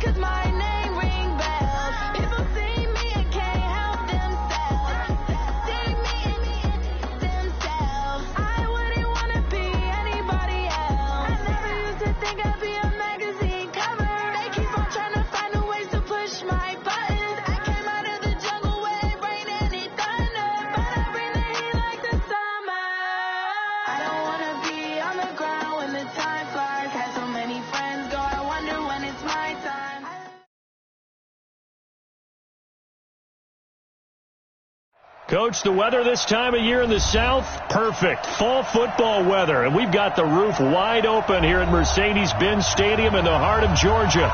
'cause my name ring bells. People see me and can't help themselves. See me themselves. I wouldn't want to be anybody else. I never used to think I'd be a magazine cover. They keep on trying to find new ways to push my buttons. I came out of the jungle where it rained and it thunder, but I bring the heat like the summer. I don't want to be on the ground when the time flies. Had so many friends go, I wonder when it's my time. Coach, the weather this time of year in the South, perfect. Fall football weather, and we've got the roof wide open here at Mercedes-Benz Stadium in the heart of Georgia.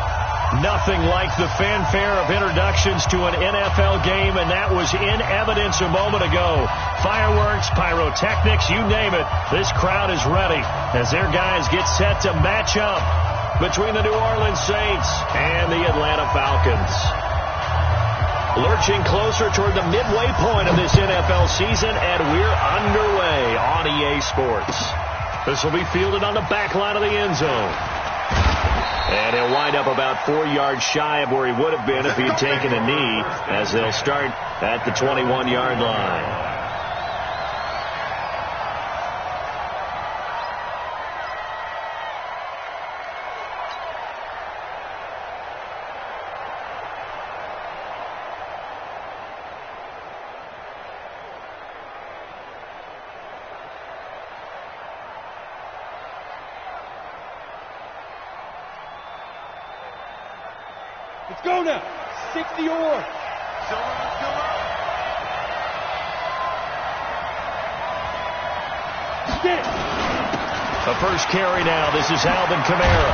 Nothing like the fanfare of introductions to an NFL game, and that was in evidence a moment ago. Fireworks, pyrotechnics, you name it. This crowd is ready as their guys get set to match up between the New Orleans Saints and the Atlanta Falcons. Lurching closer toward the midway point of this NFL season, and we're underway on EA Sports. This will be fielded on the back line of the end zone. And he'll wind up about 4 yards shy of where he would have been if he'd taken a knee, as they'll start at the 21-yard line. Let's go now. 60 or. The first carry now. This is Alvin Kamara.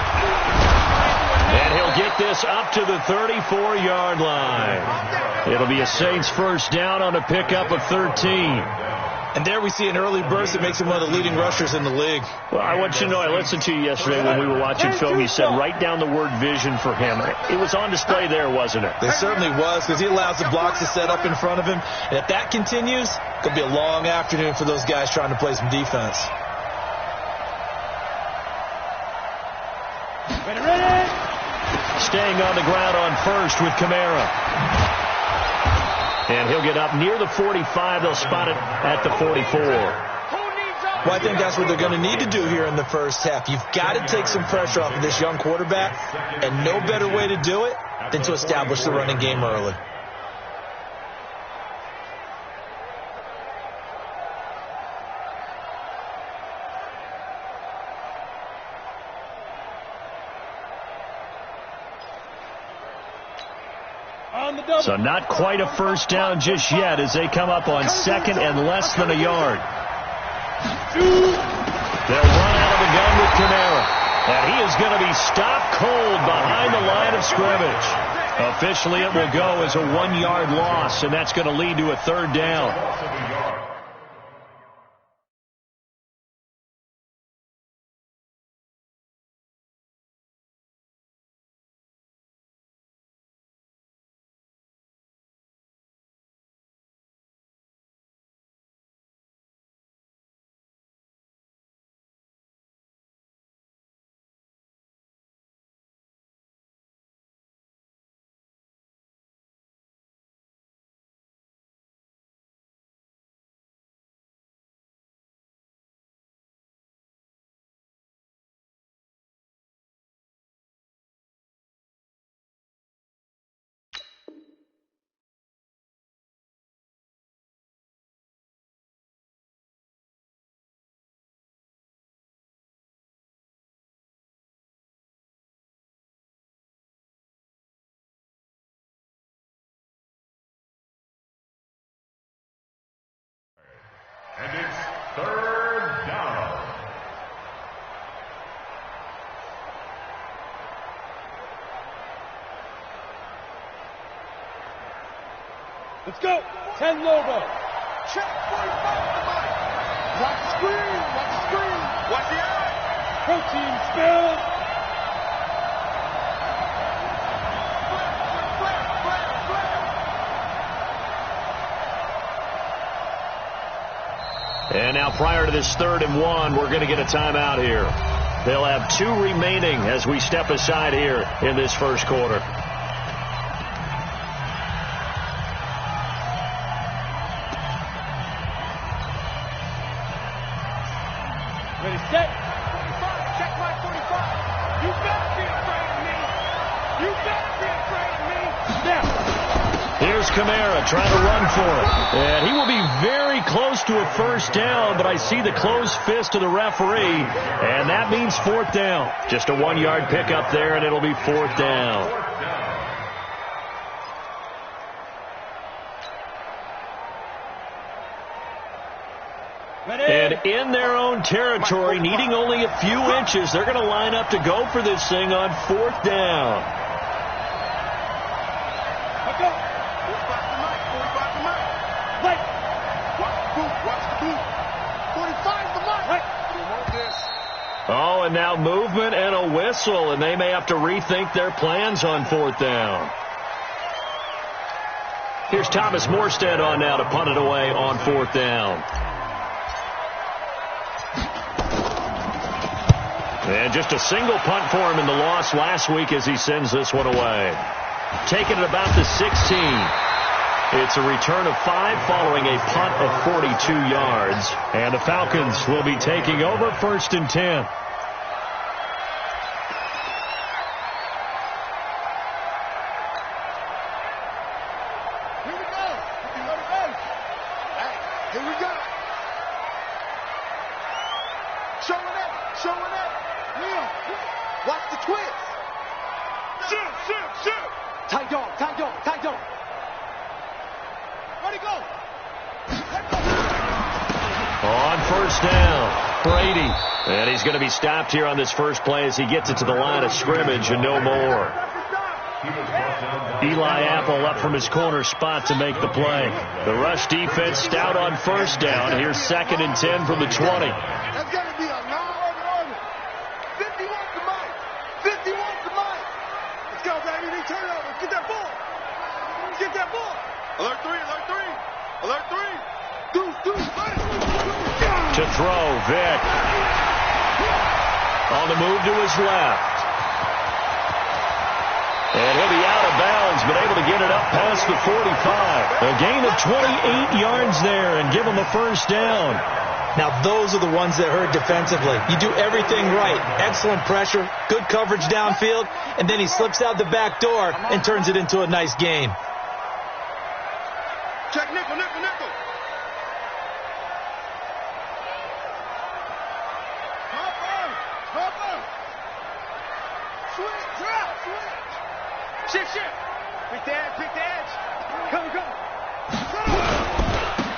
And he'll get this up to the 34-yard line. It'll be a Saints first down on a pickup of 13. And there we see an early burst that makes him one of the leading rushers in the league. Well, I want you to know, I listened to you yesterday when we were watching film. You said write down the word vision for him. It was on display there, wasn't it? It certainly was, because he allows the blocks to set up in front of him. And if that continues, it could be a long afternoon for those guys trying to play some defense. Ready. Staying on the ground on first with Kamara. And he'll get up near the 45. They'll spot it at the 44. Well, I think that's what they're going to need to do here in the first half. You've got to take some pressure off of this young quarterback, and no better way to do it than to establish the running game early. So not quite a first down just yet as they come up on second and less than a yard. They'll run out of the gun with Kamara. And he is going to be stopped cold behind the line of scrimmage. Officially, it will go as a 1-yard loss, and that's going to lead to a third down. And it's third down. Let's go. 10 logo. Check 45. Watch the screen. Watch the screen. Watch the eye. Protein spill. And now prior to this 3rd and 1, we're going to get a timeout here. They'll have 2 remaining as we step aside here in this first quarter. Ready, set. 45. Check my 45. You better be afraid of me. You better be afraid of me. Now. Here's Kamara trying to run for it. And he will be very close to a first down, but I see the closed fist of the referee, and that means 4th down. Just a 1-yard pickup there, and it'll be 4th down. And in their own territory, needing only a few inches, they're going to line up to go for this thing on 4th down. Let's go. 45 to Mike. 45 to Mike. Mike. Watch the boot. Watch the boot. 45 to Mike. Mike. You want this. Oh, and now movement and a whistle, and they may have to rethink their plans on 4th down. Here's Thomas Morstead on now to punt it away on 4th down. And just a single punt for him in the loss last week as he sends this one away. Taking it about the 16. It's a return of 5 following a punt of 42 yards. And the Falcons will be taking over 1st and 10. Here we go. Hey, here we go. Showing up. Showing up. Liam, watch the twist. Shoot. Tight dog. Ready, go. On 1st down, Brady. And he's going to be stopped here on this first play as he gets it to the line of scrimmage and no more. Eli Apple up from his corner spot to make the play. The rush defense stout on 1st down. Here's 2nd and 10 from the 20. That's going to be a long order. 51 to Mike. 51 to Mike. Let's go, baby. They turn over. Get that ball. Get that ball. Alert 3. Alert 3. Alert 3. Deuce. To throw, Vic. On the move to his left. And he'll be out of bounds, but able to get it up past the 45. A gain of 28 yards there and give him a 1st down. Now, those are the ones that hurt defensively. You do everything right. Excellent pressure, good coverage downfield, and then he slips out the back door and turns it into a nice gain. Check nickel. Switch, drop, switch. Shift. Pick the edge. Come.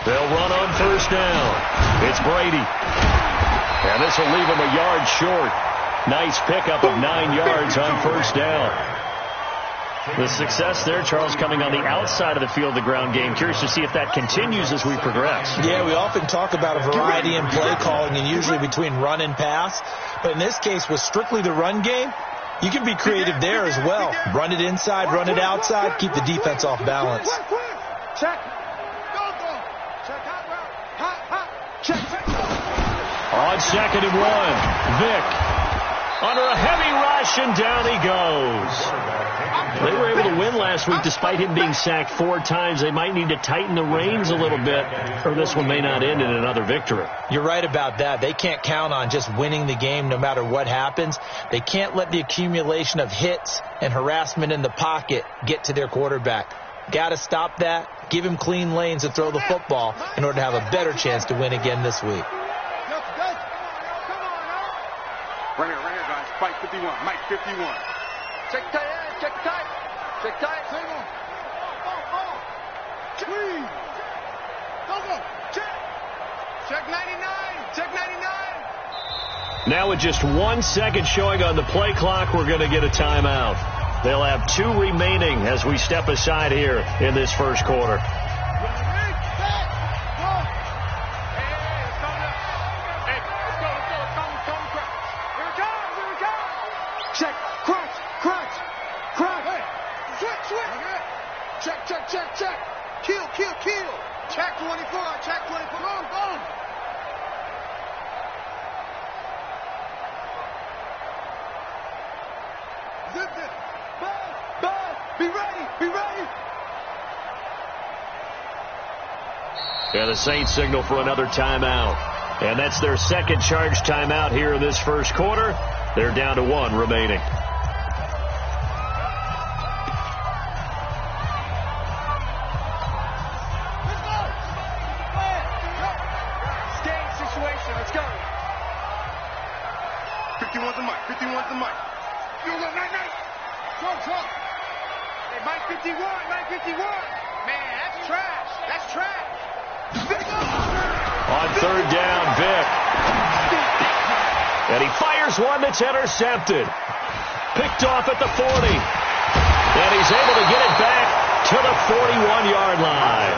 They'll run on 1st down. It's Brady. And this will leave him a yard short. Nice pickup of 9 yards on 1st down. The success there, Charles, coming on the outside of the field, the ground game. Curious to see if that continues as we progress. Yeah, we often talk about a variety in play calling and usually between run and pass. But in this case, with strictly the run game, you can be creative there as well. Run it inside, run it outside, keep the defense off balance. Check. Go. Check hot. Check. On 2nd and 1, Vic. Under a heavy rush, and down he goes. They were able to win last week despite him being sacked 4 times. They might need to tighten the reins a little bit, or this one may not end in another victory. You're right about that. They can't count on just winning the game no matter what happens. They can't let the accumulation of hits and harassment in the pocket get to their quarterback. Got to stop that, give him clean lanes to throw the football in order to have a better chance to win again this week. Right here, guys. Fight 51. Mike 51. Check tight. Single. Ball. Please. Go. Check 99. Now with just 1 second showing on the play clock, we're going to get a timeout. They'll have 2 remaining as we step aside here in this first quarter. Check. Kill. Check 24. Check 24. Go. Be ready. Be ready. And the Saints signal for another timeout. And that's their second charge timeout here in this first quarter. They're down to 1 remaining. Game situation. Let's go. 51's the mic. 51's the mic. You go, night. Trump. Hey, Mike 51. Mike 51. Man, that's trash. That's trash. On third down, Vick. And he fires one that's intercepted. Picked off at the 40. And he's able to get it back to the 41-yard line.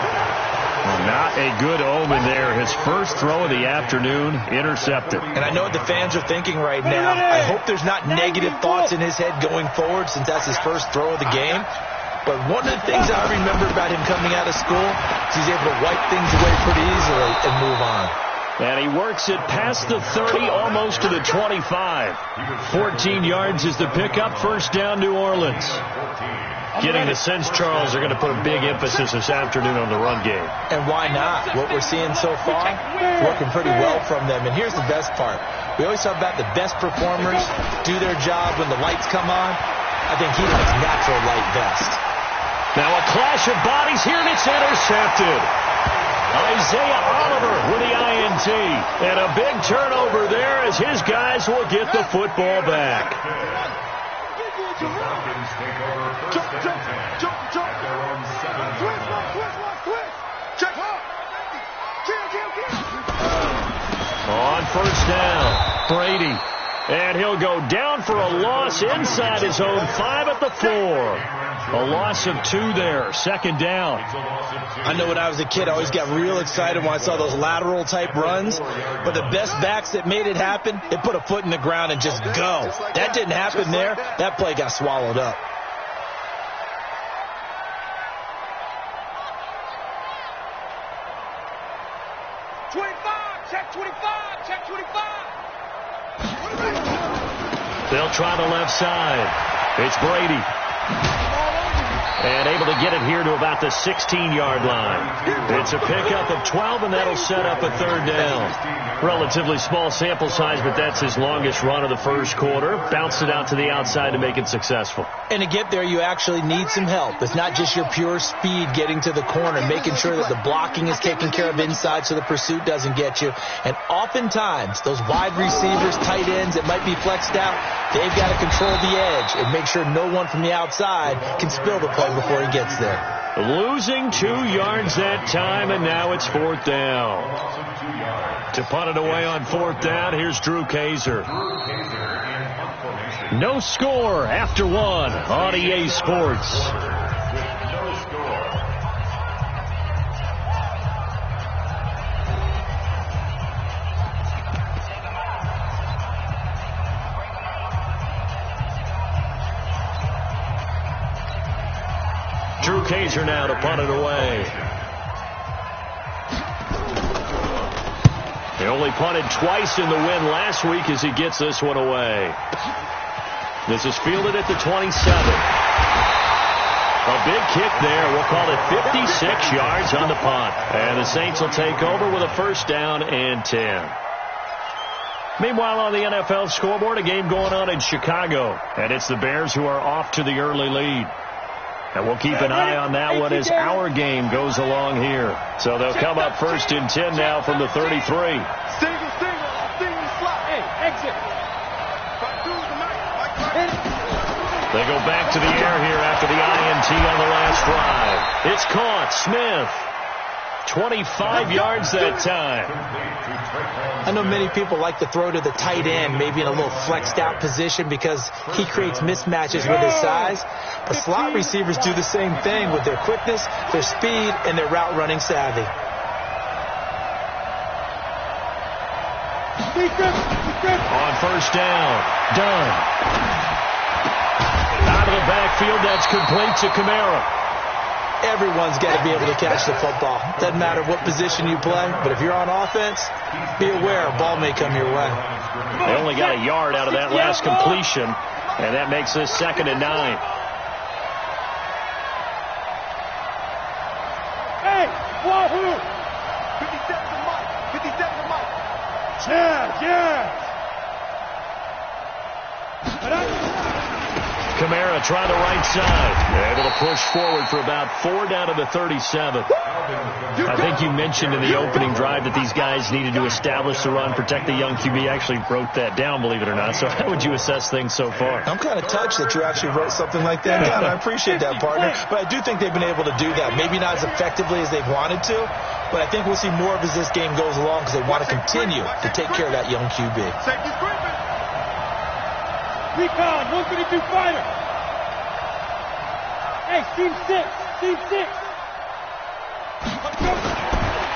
Well, not a good omen there. His first throw of the afternoon, intercepted. And I know what the fans are thinking right now. I hope there's not negative thoughts in his head going forward since that's his first throw of the game. But one of the things I remember about him coming out of school is he's able to wipe things away pretty easily and move on. And he works it past the 30, almost to the 25. 14 yards is the pickup. First down, New Orleans. Getting the sense, Charles, they're going to put a big emphasis this afternoon on the run game. And why not? What we're seeing so far, working pretty well from them. And here's the best part. We always talk about the best performers do their job when the lights come on. I think he likes natural light best. Now a clash of bodies here, and it's intercepted. Isaiah Oliver with the INT. And a big turnover there as his guys will get the football back. On first down, Brady. And he'll go down for a loss inside his own 5 at the 4. A loss of 2 there. Second down. I know when I was a kid, I always got real excited when I saw those lateral type runs. But the best backs that made it happen, they put a foot in the ground and just go. That didn't happen there. That play got swallowed up. They'll try the left side. It's Brady. And able to get it here to about the 16-yard line. It's a pickup of 12, and that'll set up a third down. Relatively small sample size, but that's his longest run of the first quarter. Bounced it out to the outside to make it successful. And to get there, you actually need some help. It's not just your pure speed getting to the corner, making sure that the blocking is taken care of inside so the pursuit doesn't get you. And oftentimes, those wide receivers, tight ends that might be flexed out, they've got to control the edge and make sure no one from the outside can spill the play before he gets there. Losing 2 yards that time, and now it's fourth down. To punt it away on fourth down, here's Drew Kaiser. No score after 1 on EA Sports. Drew Kaiser now to punt it away. He only punted twice in the win last week as he gets this one away. This is fielded at the 27. A big kick there. We'll call it 56 yards on the punt. And the Saints will take over with a first down and 10. Meanwhile, on the NFL scoreboard, a game going on in Chicago. And it's the Bears who are off to the early lead. And we'll keep an eye on that one as our game goes along here. So they'll come up first and 10 now from the 33. Single slot. Hey, exit. They go back to the air here after the INT on the last drive. It's caught. Smith. 25 yards that time. I know many people like to throw to the tight end, maybe in a little flexed out position because he creates mismatches with his size. But slot receivers do the same thing with their quickness, their speed, and their route running savvy. On first down, done. Out of the backfield, that's complete to Kamara. Everyone's got to be able to catch the football. Doesn't matter what position you play, but if you're on offense, be aware a ball may come your way. They only got a yard out of that last completion, and that makes this 2nd and 9. Yahoo! 57 to Mike. 57 to Mike. Yeah. Kamara trying the right side. Able to push forward for about 4 down to the 37. I think you mentioned in the opening drive that these guys needed to establish the run, protect the young QB. Actually wrote that down, believe it or not. So how would you assess things so far? I'm kind of touched that you actually wrote something like that down. I appreciate that, partner. But I do think they've been able to do that. Maybe not as effectively as they've wanted to, but I think we'll see more of as this game goes along because they want to continue to take care of that young QB. Safety screaming. Recon, 152 fighter. Hey, team 6.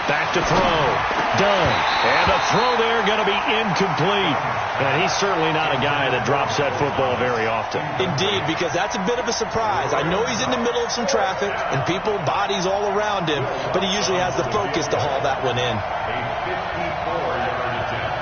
Back to throw. Done. And the throw there going to be incomplete. And he's certainly not a guy that drops that football very often. Indeed, because that's a bit of a surprise. I know he's in the middle of some traffic and people, bodies all around him, but he usually has the focus to haul that one in. A 54-yard attempt.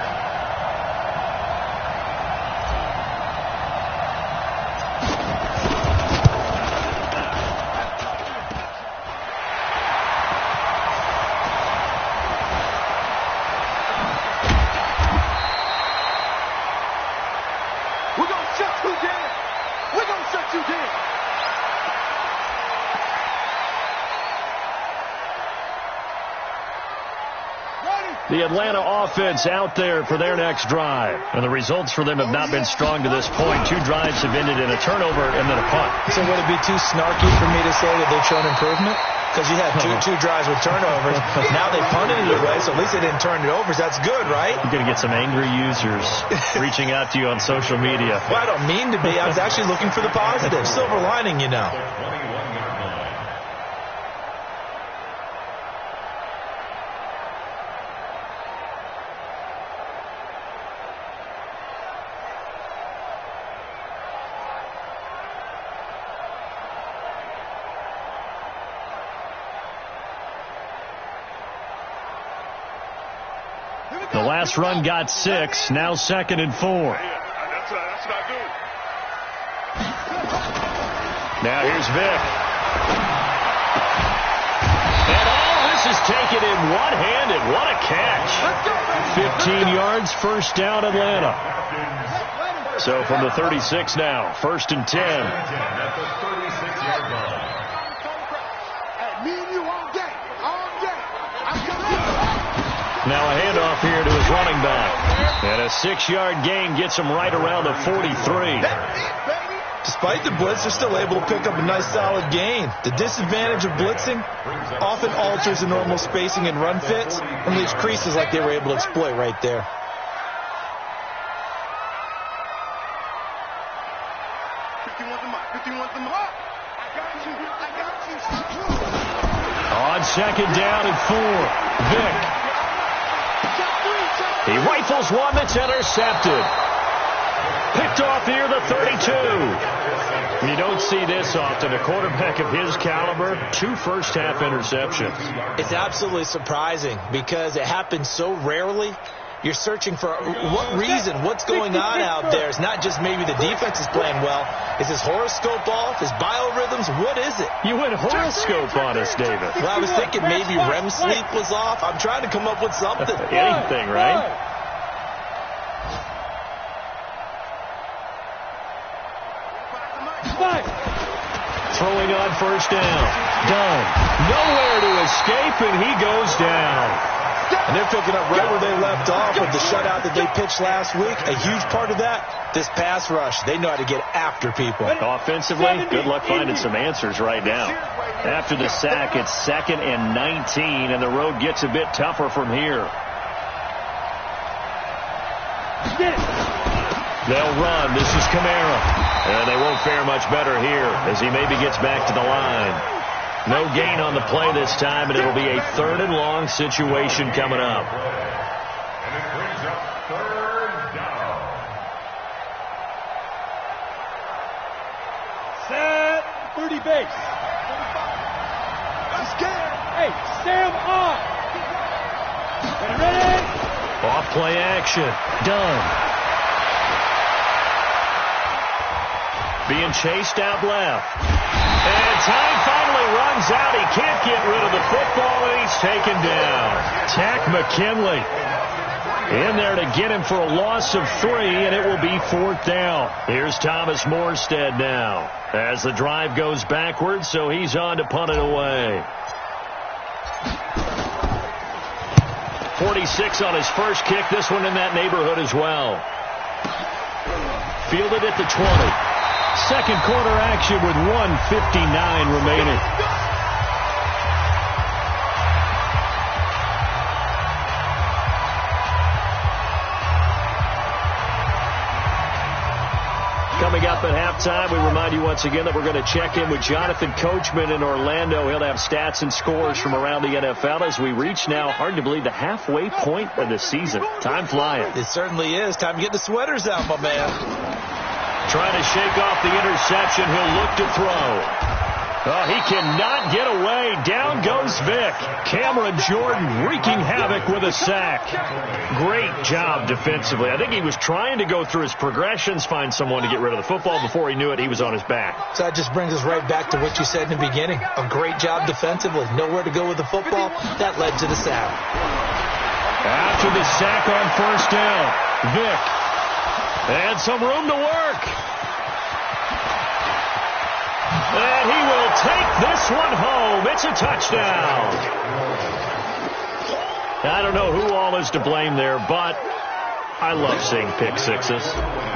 The Atlanta offense out there for their next drive. And the results for them have not been strong to this point. 2 drives have ended in a turnover and then a punt. So would it be too snarky for me to say that they've shown improvement? Because you had two drives with turnovers. Now they punted it away, so at least they didn't turn it over. So that's good, right? You're going to get some angry users reaching out to you on social media. Well, I don't mean to be. I was actually looking for the positive. Silver lining, you know. The last run got 6. Now 2nd and 4. That's what I do. Now here's Vic. And all this is taken in one-handed. What a catch. 15 yards, first down, Atlanta. So from the 36 now, 1st and 10. At the 36-yard line. Me and you all day. I'm coming. Now a handoff here to his running back. And a 6-yard gain gets him right around the 43. Despite the blitz, they're still able to pick up a nice solid gain. The disadvantage of blitzing often alters the normal spacing and run fits and leaves creases like they were able to exploit right there. On 2nd down and 4, Vic. He rifles one that's intercepted. Picked off near the 32. You don't see this often. A quarterback of his caliber, 2 first-half interceptions. It's absolutely surprising because it happens so rarely. You're searching for what reason, what's going on out there. It's not just maybe the defense is playing well. Is his horoscope off? His biorhythms? What is it? You went horoscope on us, David. Well, I was thinking maybe REM sleep was off. I'm trying to come up with something. Anything, right? Throwing on 1st down. Done. Nowhere to escape, and he goes down. And they're picking up right where they left off with the shutout that they pitched last week. A huge part of that, this pass rush. They know how to get after people. Offensively, good luck finding some answers right now. After the sack, it's 2nd and 19, and the road gets a bit tougher from here. They'll run. This is Kamara. And they won't fare much better here as he maybe gets back to the line. No gain on the play this time, and it'll be a 3rd and long situation coming up. And it brings up 3rd down. Set 30 base. I'm scared. Hey, Sam on. Ready? Off play action. Done. Being chased out left. And time finally runs out. He can't get rid of the football, and he's taken down. Tack McKinley in there to get him for a loss of 3, and it will be 4th down. Here's Thomas Morstead now as the drive goes backwards, so he's on to punt it away. 46 on his first kick. This one in that neighborhood as well. Fielded at the 20. Second quarter action with 1:59 remaining. Coming up at halftime, we remind you once again that we're going to check in with Jonathan Coachman in Orlando. He'll have stats and scores from around the NFL as we reach now, hard to believe, the halfway point of the season. Time flying. It certainly is. Time to get the sweaters out, my man. Trying to shake off the interception. He'll look to throw. Oh, he cannot get away. Down goes Vick. Cameron Jordan wreaking havoc with a sack. Great job defensively. I think he was trying to go through his progressions, find someone to get rid of the football. Before he knew it, he was on his back. So that just brings us right back to what you said in the beginning. A great job defensively. Nowhere to go with the football. That led to the sack. After the sack on first down, Vick. And some room to work. And he will take this one home. It's a touchdown. I don't know who all is to blame there, but I love seeing pick sixes.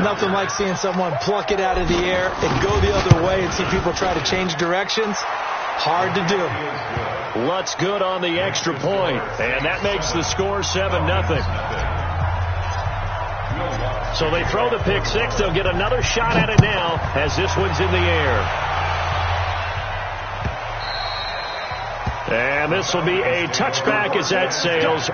Nothing like seeing someone pluck it out of the air and go the other way and see people try to change directions. Hard to do. Lutz good on the extra point, and that makes the score 7-0. So they throw the pick six. They'll get another shot at it now as this one's in the air. And this will be a touchback as that sails.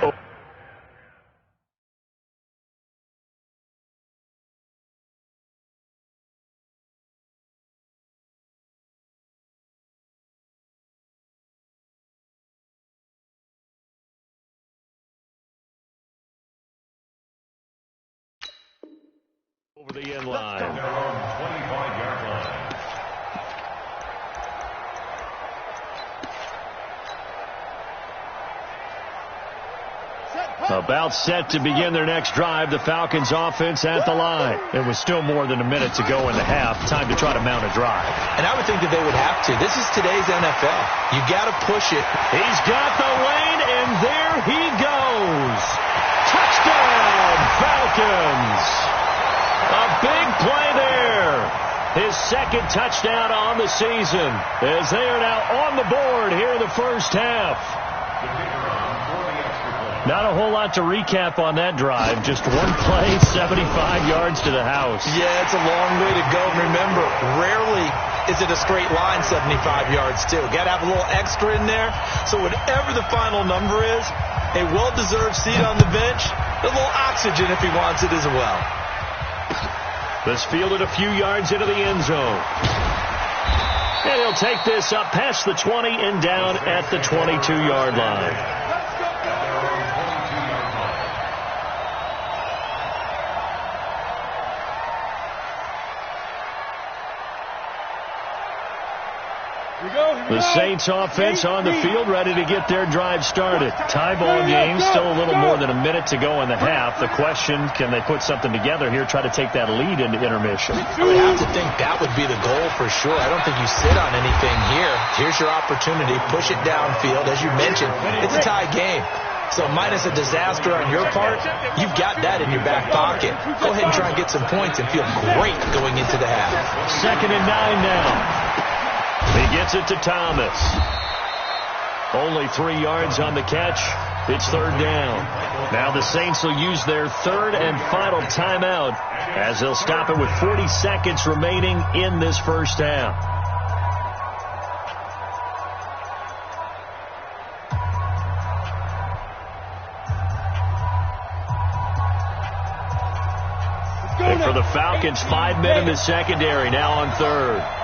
Over the end line. 25-yard line. About set to begin their next drive. The Falcons offense at the line. It was still more than a minute to go in the half. Time to try to mount a drive. And I would think that they would have to. This is today's NFL. You got to push it. He's got the lane, and there he goes. Touchdown, Falcons. A big play there. His second touchdown on the season as they are now on the board here in the first half. Not a whole lot to recap on that drive. Just one play, 75 yards to the house. Yeah, it's a long way to go. Remember, rarely is it a straight line 75 yards, too. Got to have a little extra in there. So whatever the final number is, a well-deserved seat on the bench, a little oxygen if he wants it as well. This fielded a few yards into the end zone. And he'll take this up past the 20 and down at the 22-yard line. The Saints offense on the field, ready to get their drive started. Tie ball game, still a little more than a minute to go in the half. The question, can they put something together here, try to take that lead into intermission? I would have to think that would be the goal for sure. I don't think you sit on anything here. Here's your opportunity. Push it downfield. As you mentioned, it's a tie game. So minus a disaster on your part, you've got that in your back pocket. Go ahead and try and get some points and feel great going into the half. 2nd and 9 now. He gets it to Thomas. Only 3 yards on the catch. It's 3rd down. Now the Saints will use their 3rd and final timeout as they'll stop it with 40 seconds remaining in this first half. And for the Falcons, 5 men in the secondary, now on 3rd.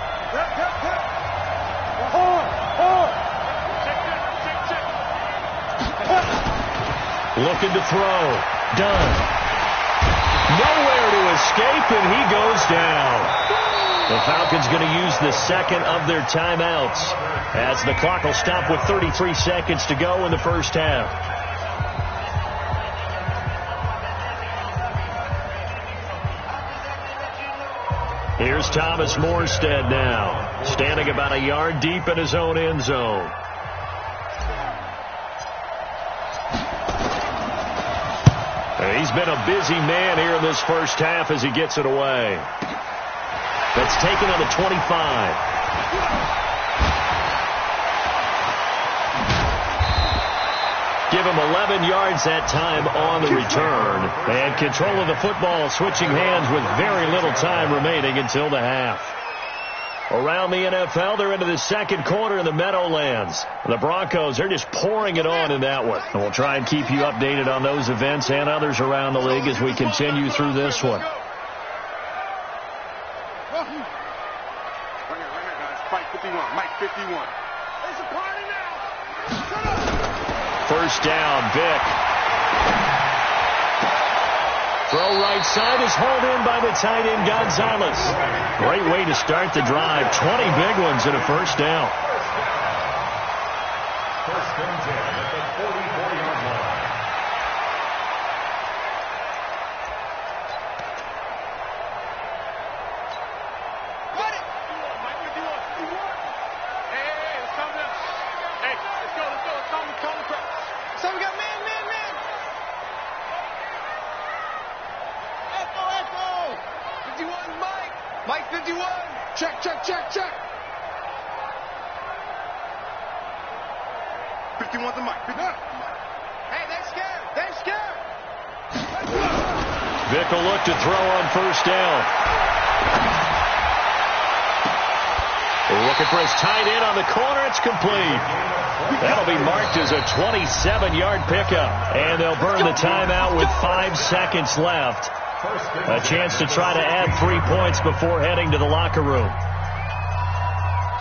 Looking to throw. Done. Nowhere to escape, and he goes down. The Falcons going to use the second of their timeouts as the clock will stop with 33 seconds to go in the first half. Here's Thomas Morstead now, standing about a yard deep in his own end zone. He's been a busy man here in this first half as he gets it away. That's taken on the 25. Give him 11 yards that time on the return. And control of the football switching hands with very little time remaining until the half. Around the NFL, they're into the second quarter in the Meadowlands. The Broncos, they're just pouring it on in that one. And we'll try and keep you updated on those events and others around the league as we continue through this one. Right here, guys. Fight 51. Mike 51. It's a party now. Shut up. First down, Vick. Throw right side is hauled in by the tight end, Gonzalez. Great way to start the drive. 20 big ones and a first down. First and 10 at the 44-yard line. Run it. Mike 51. Hey, let's calm down. Hey, let's go. Let's calm the crowd. So we got man. Echo. 51, Mike. Mike 51. Check. 51 to Mike. 51. Hey, they're scared. Vick will look to throw on first down. Looking for his tight end on the corner. It's complete. That'll be marked as a 27-yard pickup. And they'll burn the timeout with 5 seconds left. A chance to try to add 3 points before heading to the locker room.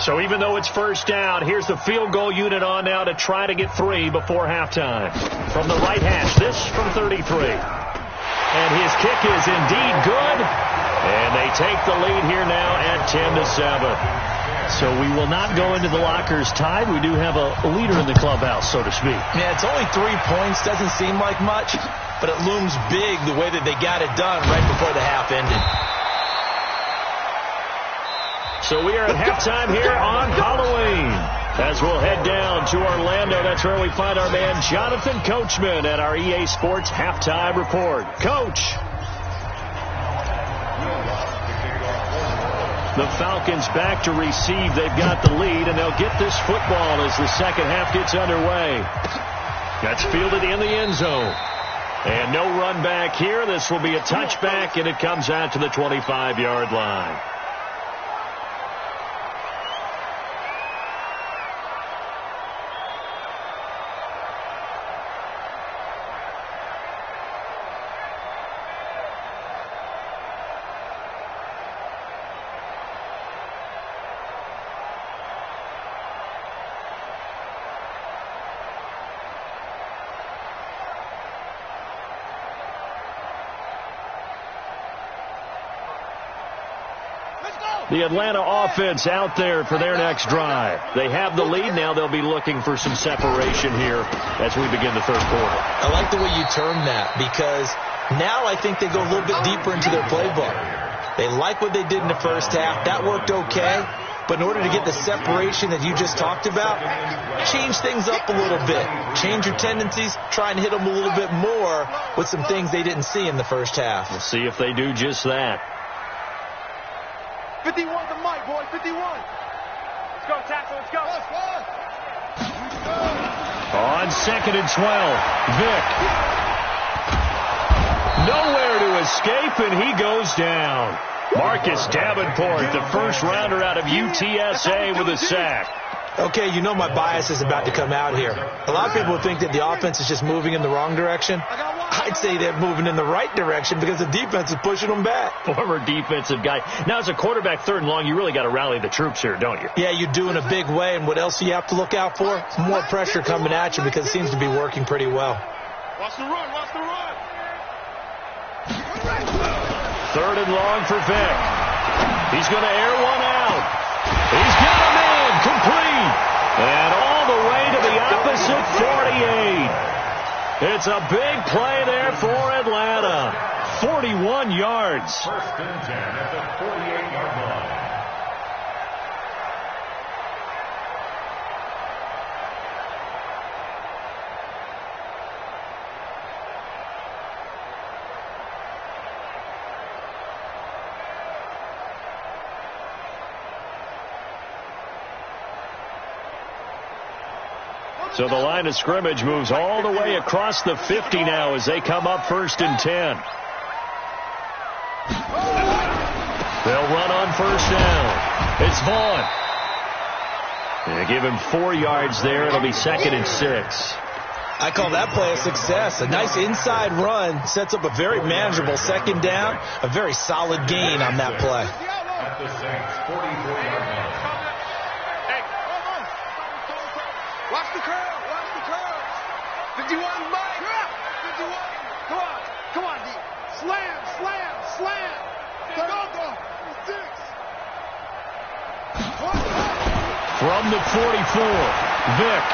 So even though it's first down, here's the field goal unit on now to try to get 3 before halftime. From the right hash, this from 33. And his kick is indeed good. And they take the lead here now at 10-7. So we will not go into the lockers tied. We do have a leader in the clubhouse, so to speak. Yeah, it's only 3 points. Doesn't seem like much, but it looms big the way that they got it done right before the half ended. So we are at halftime here on Halloween. As we'll head down to Orlando, that's where we find our man Jonathan Coachman at our EA Sports Halftime Report. Coach. The Falcons back to receive. They've got the lead, and they'll get this football as the second half gets underway. That's fielded in the end zone. And no run back here. This will be a touchback, and it comes out to the 25-yard line. The Atlanta offense out there for their next drive. They have the lead. Now they'll be looking for some separation here as we begin the third quarter. I like the way you term that, because now I think they go a little bit deeper into their playbook. They like what they did in the first half. That worked okay. But in order to get the separation that you just talked about, change things up a little bit. Change your tendencies. Try and hit them a little bit more with some things they didn't see in the first half. We'll see if they do just that. 51 to Mike, boy. 51. Let's go, tackle. Let's go. On 2nd and 12, Vick. Nowhere to escape, and he goes down. Marcus Davenport, the first rounder out of UTSA, with a sack. Okay, you know my bias is about to come out here. A lot of people think that the offense is just moving in the wrong direction. I'd say they're moving in the right direction because the defense is pushing them back. Former defensive guy. Now, as a quarterback, 3rd and long, you really got to rally the troops here, don't you? Yeah, you do in a big way. And what else do you have to look out for? More pressure coming at you because it seems to be working pretty well. Watch the run. 3rd and long for Vick. He's going to air one out. He's got him in, complete. And all the way to the opposite 48. It's a big play there for Atlanta. 41 yards. First and 10 at the 48-yard line. So the line of scrimmage moves all the way across the 50 now as they come up first and 10. They'll run on first down. It's Vaughn. They give him 4 yards there. It'll be second and 6. I call that play a success. A nice inside run sets up a very manageable second down. A very solid gain on that play. At the Saints 44-yard line. Watch the curve. Watch the curve. 51, Mike. 51. Come on, D. Slam. Go. 6. From the 44, Vick.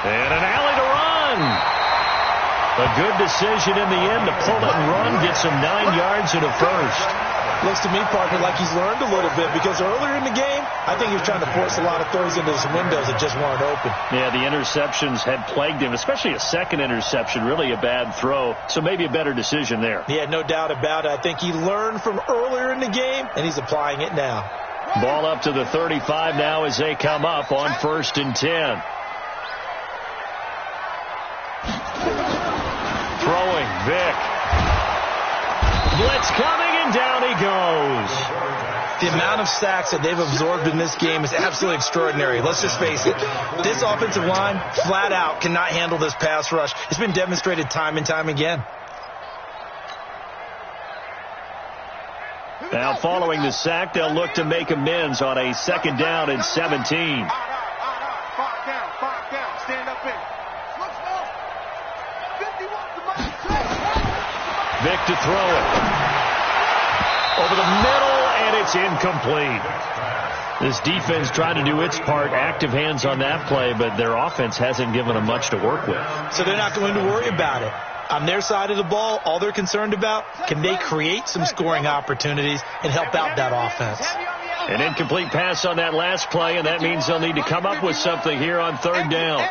And an alley to run. A good decision in the end to pull it and run. Gets him 9 yards and a first. Looks to me, partner, like he's learned a little bit because earlier in the game, I think he was trying to force a lot of throws into some windows that just weren't open. Yeah, the interceptions had plagued him, especially a second interception, really a bad throw. So maybe a better decision there. Yeah, no doubt about it. I think he learned from earlier in the game, and he's applying it now. Ball up to the 35 now as they come up on first and 10. Throwing, Vick. Blitz coming, and down he goes. The amount of sacks that they've absorbed in this game is absolutely extraordinary. Let's just face it. This offensive line, flat out, cannot handle this pass rush. It's been demonstrated time and time again. Now, following the sack, they'll look to make amends on a second down and 17. 5 down. Stand up in. Vick to throw it. Over the middle, and it's incomplete. This defense trying to do its part, active hands on that play, but their offense hasn't given them much to work with. So they're not going to worry about it. On their side of the ball, all they're concerned about, can they create some scoring opportunities and help out that offense? An incomplete pass on that last play, and that means they'll need to come up with something here on third down.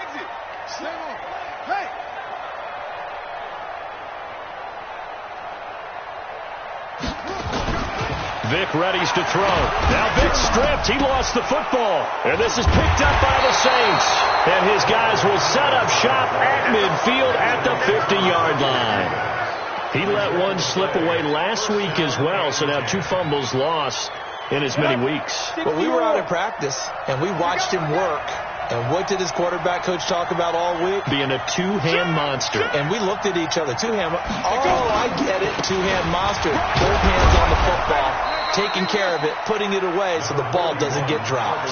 Vick readies to throw. Now Vick stripped. He lost the football. And this is picked up by the Saints. And his guys will set up shop at midfield at the 50-yard line. He let one slip away last week as well, so now 2 fumbles lost in as many weeks. Well, we were out of practice, and we watched him work. And what did his quarterback coach talk about all week? Being a two-hand monster. And we looked at each other. Two-hand. Oh, I get it. Two-hand monster. Both hands on the football, taking care of it, putting it away so the ball doesn't get dropped.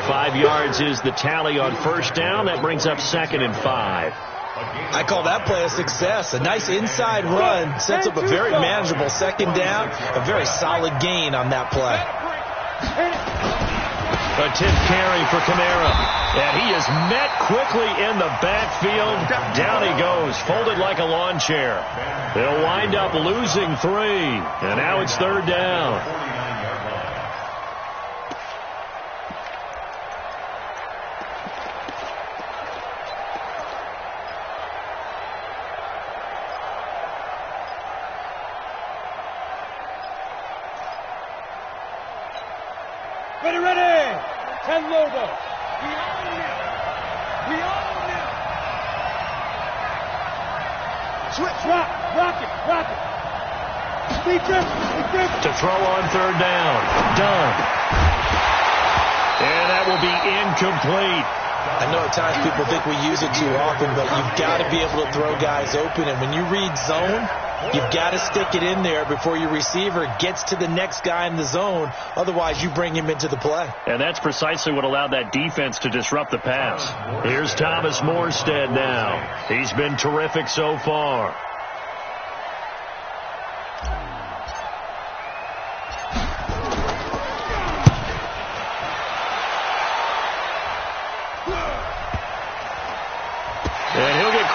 5 yards is the tally on first down. That brings up second and 5. I call that play a success. A nice inside run sets up a very manageable second down. A very solid gain on that play. A tip carry for Kamara. And he is met quickly in the backfield. Down he goes, folded like a lawn chair. They'll wind up losing 3. And now it's third down. Ready. 10 Lobo. We own them. Switch. Rock it. Defense. To throw on third down. Done. And that will be incomplete. I know at times people think we use it too often, but you've got to be able to throw guys open. And when you read zone, you've got to stick it in there before your receiver gets to the next guy in the zone. Otherwise, you bring him into the play. And that's precisely what allowed that defense to disrupt the pass. Here's Thomas Morstead now. He's been terrific so far.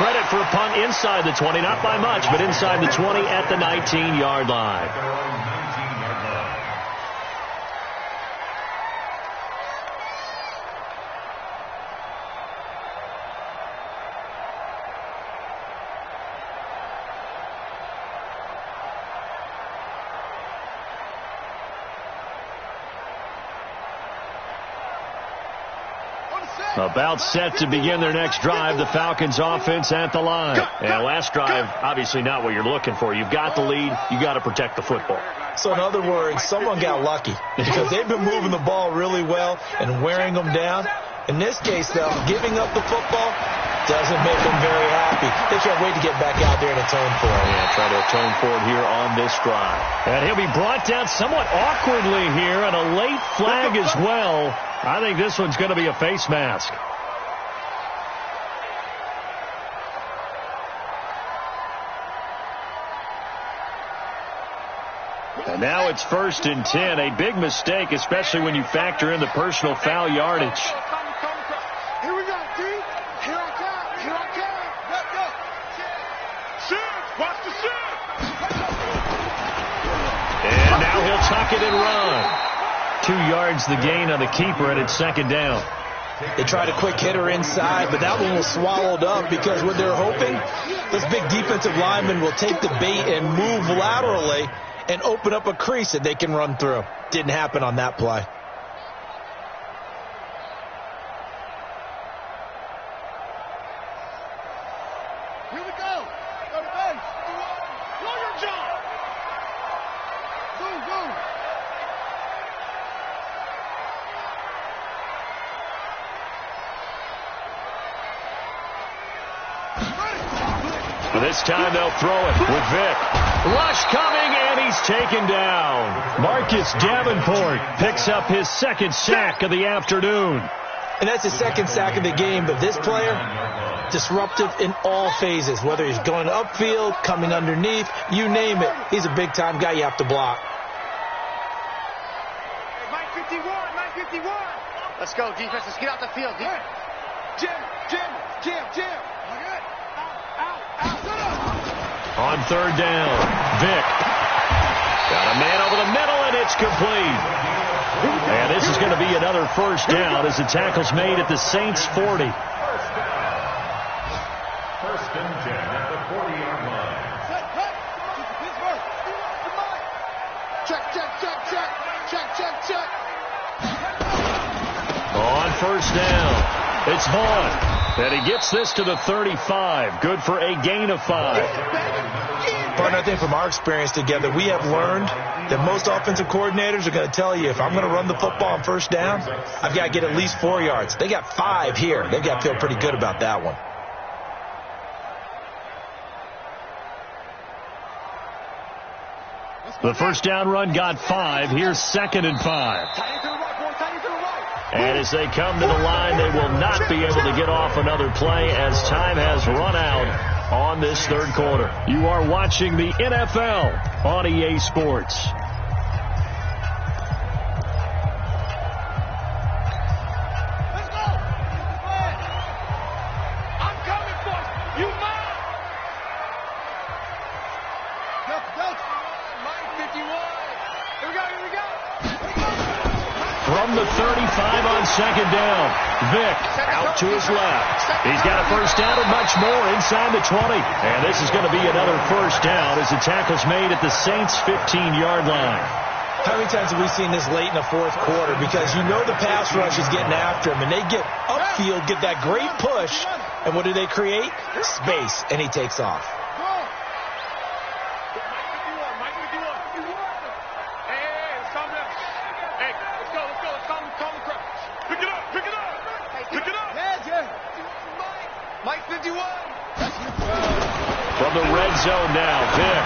credit for a punt inside the 20, not by much, but inside the 20 at the 19-yard line. About set to begin their next drive, the Falcons offense at the line. And last drive, obviously not what you're looking for. You've got the lead. You got to protect the football. So in other words, someone got lucky because they've been moving the ball really well and wearing them down. In this case, though, giving up the football doesn't make them very happy. They can't wait to get back out there and atone for it. Yeah, try to atone for it here on this drive. And he'll be brought down somewhat awkwardly here, and a late flag as well. I think this one's going to be a face mask. And now it's 1st and 10. A big mistake, especially when you factor in the personal foul yardage. Here we go, D. Here I come. Here I come. Let's go. Shoot. Watch the shoot. And now he'll tuck it and run. 2 yards the gain on the keeper, and it's 2nd down. They tried a quick hitter inside, but that one was swallowed up because what they're hoping, this big defensive lineman will take the bait and move laterally and open up a crease that they can run through. Didn't happen on that play. Here we go. Go to base. Blow your jump. Go, go. This time they'll throw it with Vic. Rush coming, and he's taken down. Marcus Davenport picks up his 2nd sack of the afternoon. And that's his 2nd sack of the game, but this player, disruptive in all phases, whether he's going upfield, coming underneath, you name it. He's a big-time guy you have to block. Hey, Mike 51, Mike 51. Let's go, defense. Let's get out the field. Jim. On 3rd down, Vic. Got a man over the middle, and it's complete. And this is going to be another 1st down as the tackle's made at the Saints' 40. 1st and 10 at the 40-yard line. Check. On 1st down, it's Vaughn. And he gets this to the 35. Good for a gain of 5. Partner, I think from our experience together, we have learned that most offensive coordinators are going to tell you, if I'm going to run the football on 1st down, I've got to get at least 4 yards. They got 5 here. They've got to feel pretty good about that one. The 1st down run got 5. Here's 2nd and 5. And as they come to the line, they will not be able to get off another play as time has run out on this 3rd quarter. You are watching the NFL on EA Sports. Let's go. I'm coming for you. You mine. Mike 51. Here we go. From the 35 on 2nd down, Vic out to his left. He's got a 1st down and much more inside the 20. And this is going to be another 1st down as the tackle's made at the Saints' 15-yard line. How many times have we seen this late in the 4th quarter? Because you know the pass rush is getting after him, and they get upfield, get that great push, and what do they create? Space, and he takes off. Mike 51. From the red zone now, Vic.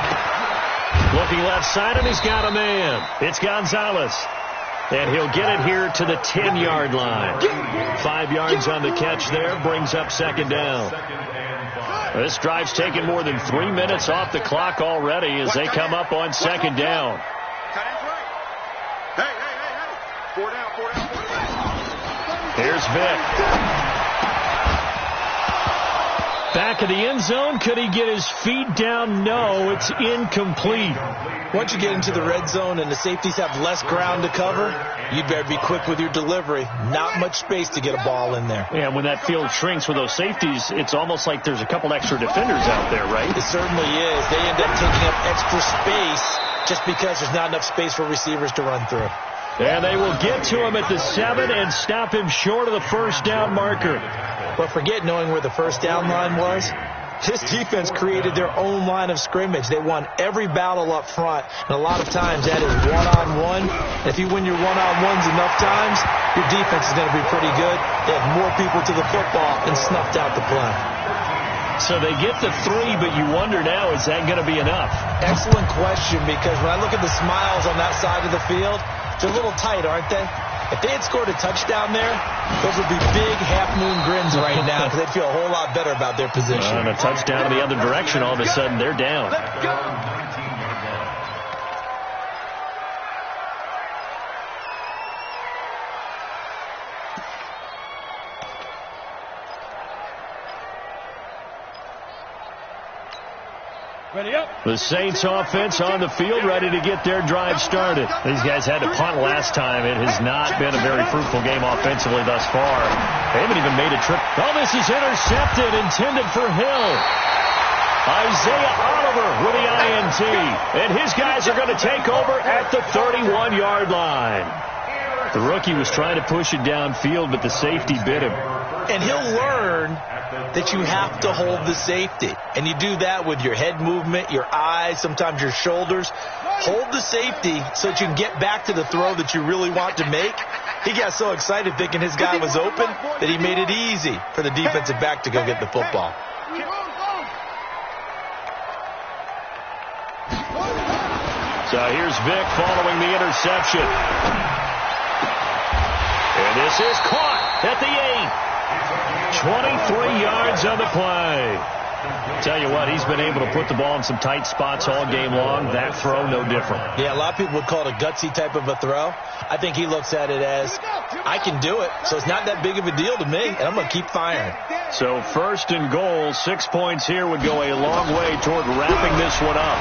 Looking left side, and he's got a man. It's Gonzalez. And he'll get it here to the 10-yard line. 5 yards on the catch there, brings up 2nd down. This drive's taken more than 3 minutes off the clock already as they come up on 2nd down. Hey. 4 down. Here's Vic. Back of the end zone. Could he get his feet down? No, it's incomplete. Once you get into the red zone and the safeties have less ground to cover, you better be quick with your delivery. Not much space to get a ball in there. Yeah, when that field shrinks with those safeties, it's almost like there's a couple extra defenders out there, right? It certainly is. They end up taking up extra space just because there's not enough space for receivers to run through. And they will get to him at the 7 and stop him short of the first down marker. But forget knowing where the first down line was. This defense created their own line of scrimmage. They won every battle up front, and a lot of times that is one-on-one. If you win your one-on-ones enough times, your defense is going to be pretty good. They have more people to the football and snuffed out the play. So they get the 3, but you wonder now, is that going to be enough? Excellent question, because when I look at the smiles on that side of the field, they're a little tight, aren't they? If they had scored a touchdown there, those would be big half-moon grins right now because they'd feel a whole lot better about their position. And a touchdown in the other direction, all of a sudden they're down. Let's go. Ready up. The Saints offense on the field, ready to get their drive started. These guys had to punt last time. It has not been a very fruitful game offensively thus far. They haven't even made a trip. Oh, this is intercepted, intended for Hill. Isaiah Oliver with the INT. And his guys are going to take over at the 31-yard line. The rookie was trying to push it downfield, but the safety bit him. And he'll learn that you have to hold the safety. And you do that with your head movement, your eyes, sometimes your shoulders. Hold the safety so that you can get back to the throw that you really want to make. He got so excited thinking his guy was open that he made it easy for the defensive back to go get the football. So here's Vic following the interception. And this is caught at the 8. 23 yards on the play. Tell you what, he's been able to put the ball in some tight spots all game long. That throw, no different. Yeah, a lot of people would call it a gutsy type of a throw. I think he looks at it as, I can do it, so it's not that big of a deal to me, and I'm going to keep firing. So first and goal, 6 points here would go a long way toward wrapping this one up.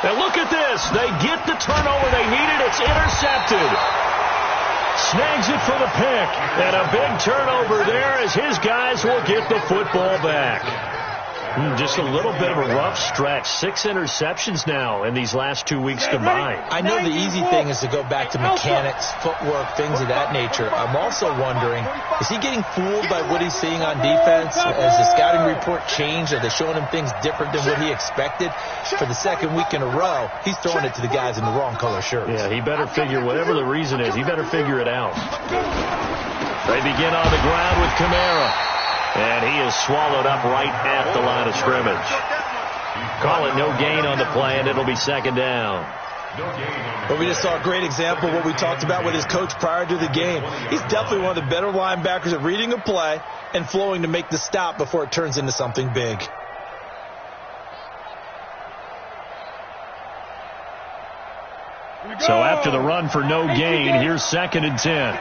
And look at this. They get the turnover they needed. It's intercepted. Snags it for the pick. And a big turnover there as his guys will get the football back. Just a little bit of a rough stretch. 6 interceptions now in these last 2 weeks combined. I know the easy thing is to go back to mechanics, footwork, things of that nature. I'm also wondering, is he getting fooled by what he's seeing on defense? Has the scouting report changed? Are they showing him things different than what he expected? For the second week in a row, he's throwing it to the guys in the wrong color shirts. Yeah, he better figure, whatever the reason is, he better figure it out. They begin on the ground with Kamara. And he is swallowed up right at the line of scrimmage. Call it no gain on the play, and it'll be second down. But we just saw a great example of what we talked about with his coach prior to the game. He's definitely one of the better linebackers at reading a play and flowing to make the stop before it turns into something big. So after the run for no gain, here's 2nd and 10.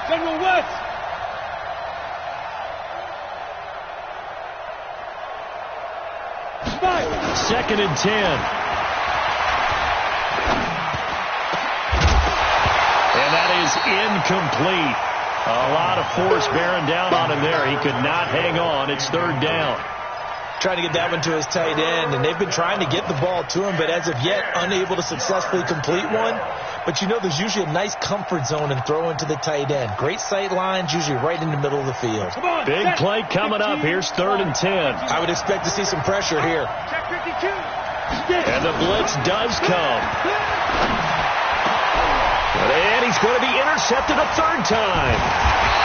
General West. Spike. 2nd and 10. And that is incomplete. A lot of force bearing down on him there. He could not hang on. It's 3rd down. Trying to get that one to his tight end, and they've been trying to get the ball to him, but as of yet, unable to successfully complete one. But you know there's usually a nice comfort zone in throwing to the tight end. Great sight lines, usually right in the middle of the field. Big play coming up. Here's 3rd and 10. I would expect to see some pressure here. Check 52. And the blitz does come. And he's going to be intercepted a 3rd time.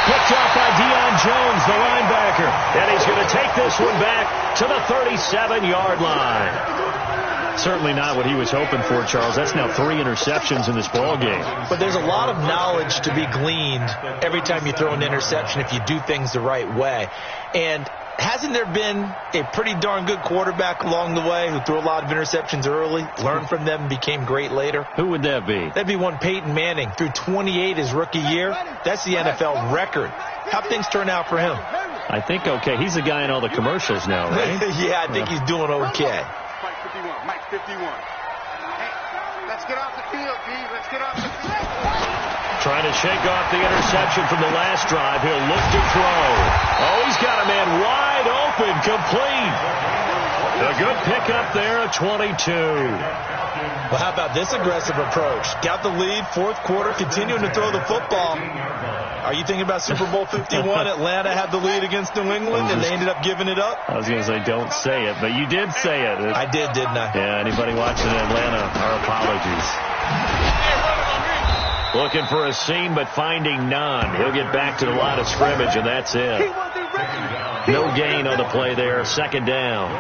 Picked off by Deion Jones, the linebacker. And he's going to take this one back to the 37-yard line. Certainly not what he was hoping for, Charles. That's now 3 interceptions in this ball game. But there's a lot of knowledge to be gleaned every time you throw an interception if you do things the right way. And hasn't there been a pretty darn good quarterback along the way who threw a lot of interceptions early, learned from them, and became great later? Who would that be? That'd be one Peyton Manning. Threw 28 his rookie year. That's the NFL record. How'd things turn out for him? I think okay. He's the guy in all the commercials now, right? Yeah, I think he's doing okay. Mike 51. Mike 51. Hey, let's get off the field, B. Let's get off the field. Trying to shake off the interception from the last drive. He'll look to throw. Oh, he's got a man wide open, complete. A good pickup there at 22. Well, how about this aggressive approach? Got the lead, fourth quarter, continuing to throw the football. Are you thinking about Super Bowl 51? Atlanta had the lead against New England, and they ended up giving it up? I was going to say don't say it, but you did say it. I did, didn't I? Yeah, anybody watching in Atlanta, our apologies. Looking for a seam, but finding none. He'll get back to the line of scrimmage, and that's it. No gain on the play there. Second down.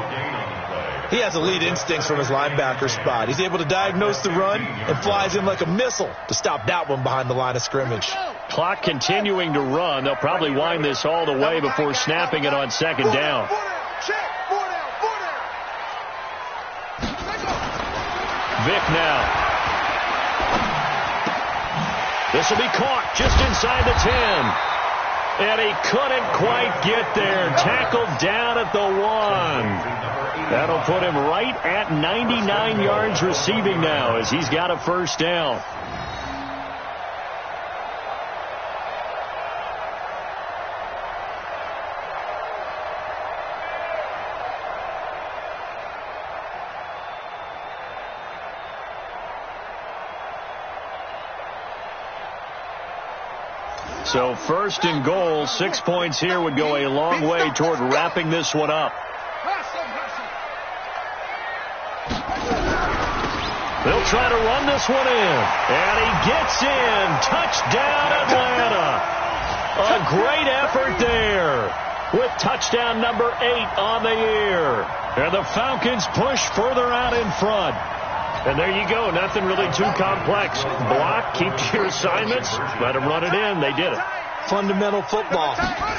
He has elite instincts from his linebacker spot. He's able to diagnose the run and flies in like a missile to stop that one behind the line of scrimmage. Clock continuing to run. They'll probably wind this all the way before snapping it on second down. Vic now. This will be caught just inside the 10. And he couldn't quite get there. Tackled down at the 1. That'll put him right at 99 yards receiving now as he's got a first down. So first and goal, 6 points here would go a long way toward wrapping this one up. They'll try to run this one in. And he gets in. Touchdown, Atlanta. A great effort there with touchdown number 8 on the year. And the Falcons push further out in front. And there you go. Nothing really too complex. Block, keep to your assignments, let them run it in. They did it. Fundamental football.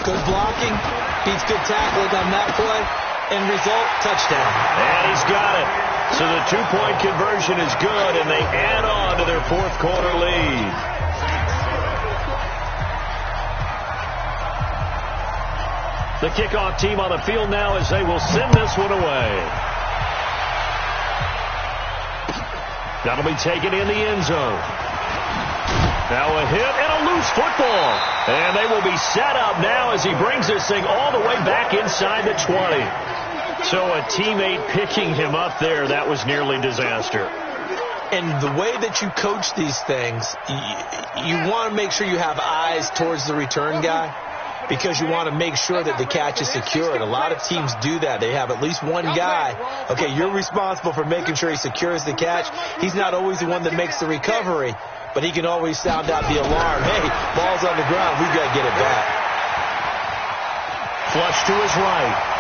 Good blocking, beats good tackling on that play. End result, touchdown. And he's got it. So the 2-point conversion is good, and they add on to their fourth quarter lead. The kickoff team on the field now as they will send this one away. That'll be taken in the end zone. Now a hit and a loose football. And they will be set up now as he brings this thing all the way back inside the 20. So a teammate picking him up there, that was nearly disaster. And the way that you coach these things, you want to make sure you have eyes towards the return guy because you want to make sure that the catch is secured. A lot of teams do that. They have at least one guy. Okay, you're responsible for making sure he secures the catch. He's not always the one that makes the recovery, but he can always sound out the alarm. Hey, ball's on the ground. We've got to get it back. Flush to his right.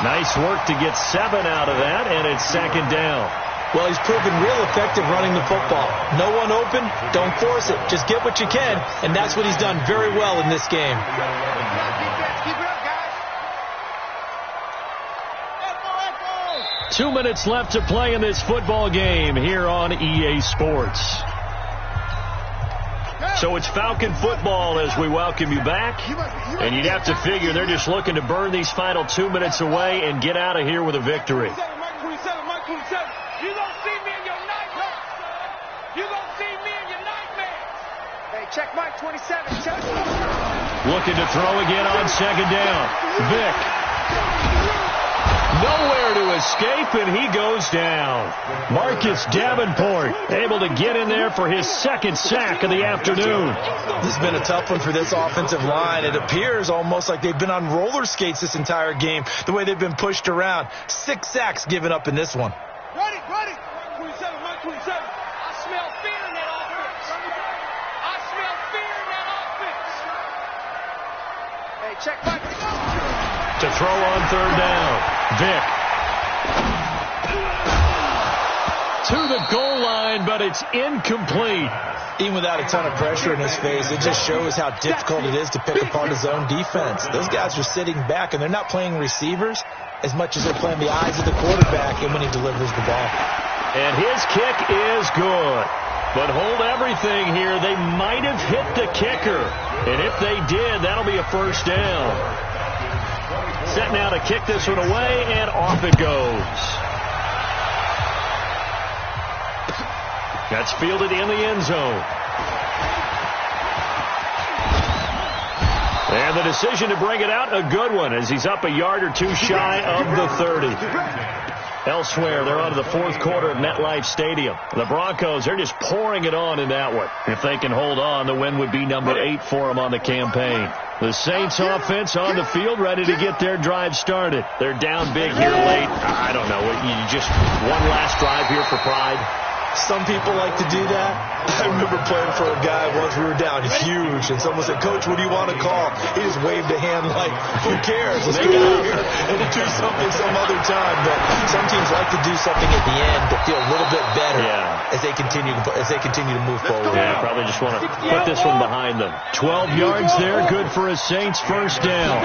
Nice work to get 7 out of that, and it's second down. Well, he's proven real effective running the football. No one open, don't force it. Just get what you can, and that's what he's done very well in this game. Keep it up, guys. 2 minutes left to play in this football game here on EA Sports. So it's Falcon football as we welcome you back. And you'd have to figure they're just looking to burn these final 2 minutes away and get out of here with a victory. Mike 27, Mike 27. You don't see me in your nightmares. You don't see me in your nightmares. Hey, check Mike 27. Check. Looking to throw again on second down. Vic. Nowhere to escape, and he goes down. Marcus Davenport able to get in there for his second sack of the afternoon. This has been a tough one for this offensive line. It appears almost like they've been on roller skates this entire game, the way they've been pushed around. 6 sacks given up in this one. Ready. Mike 27, Mike 27. I smell fear in that offense. I smell fear in that offense. Hey, check Mike. To throw on third down. Vic. To the goal line. line, but it's incomplete. Even without a ton of pressure in his face, it just shows how difficult it is to pick apart his own defense. Those guys are sitting back, and they're not playing receivers as much as they're playing the eyes of the quarterback and when he delivers the ball. And his kick is good. But hold everything here. They might have hit the kicker. And if they did, that'll be a first down. Set now to kick this one away, and off it goes. That's fielded in the end zone. And the decision to bring it out, a good one, as he's up a yard or two shy of the 30. Elsewhere, they're on to the fourth quarter at MetLife Stadium. The Broncos, they're just pouring it on in that one. If they can hold on, the win would be number 8 for them on the campaign. The Saints offense on the field, ready to get their drive started. They're down big here late. I don't know. You just one last drive here for pride. Some people like to do that. I remember playing for a guy once. We were down huge, and someone said, "Coach, what do you want to call?" He just waved a hand like, "Who cares? Let's go out here and do something some other time." But some teams like to do something at the end to feel a little bit better as they continue to move forward. Yeah, probably just want to put this one behind them. 12 yards there, good for a Saints first down.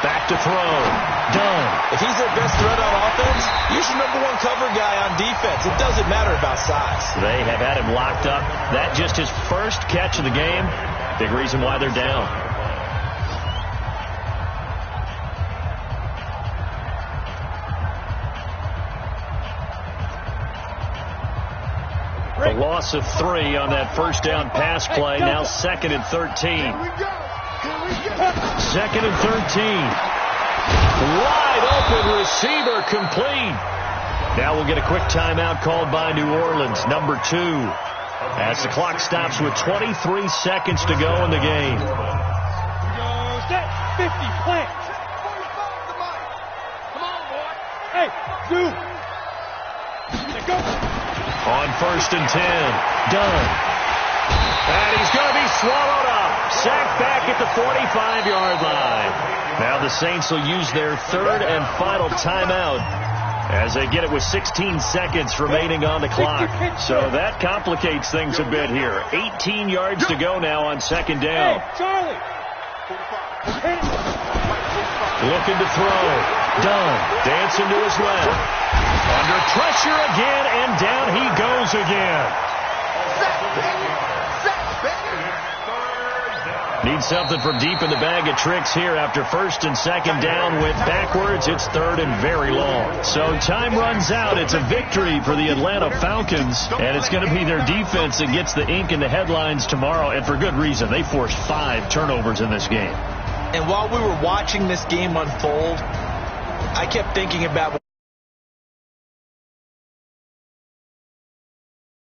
Back to throw. Done. If he's their best threat on offense, use your number 1 cover guy on defense. It doesn't matter about size. They have had him locked up. That just his first catch of the game. Big reason why they're down. The loss of 3 on that first down pass play. Now 2nd and 13. 2nd and 13. Wide open receiver complete. Now we'll get a quick timeout called by New Orleans, number 2. As the clock stops with 23 seconds to go in the game. 50, plant. Come on, boy. Hey, dude. Go. On 1st and 10. Done. And he's going to be swallowed up. Sacked back at the 45-yard line. Now the Saints will use their 3rd and final timeout as they get it with 16 seconds remaining on the clock. So that complicates things a bit here. 18 yards to go now on 2nd down. Hey, Charlie. Looking to throw. Done. Dancing to his left. Under pressure again, and down he goes again. Need something from deep in the bag of tricks here after 1st and 2nd down. Went backwards. It's 3rd and very long. So time runs out. It's a victory for the Atlanta Falcons, and it's going to be their defense that gets the ink in the headlines tomorrow, and for good reason. They forced 5 turnovers in this game. And while we were watching this game unfold, I kept thinking about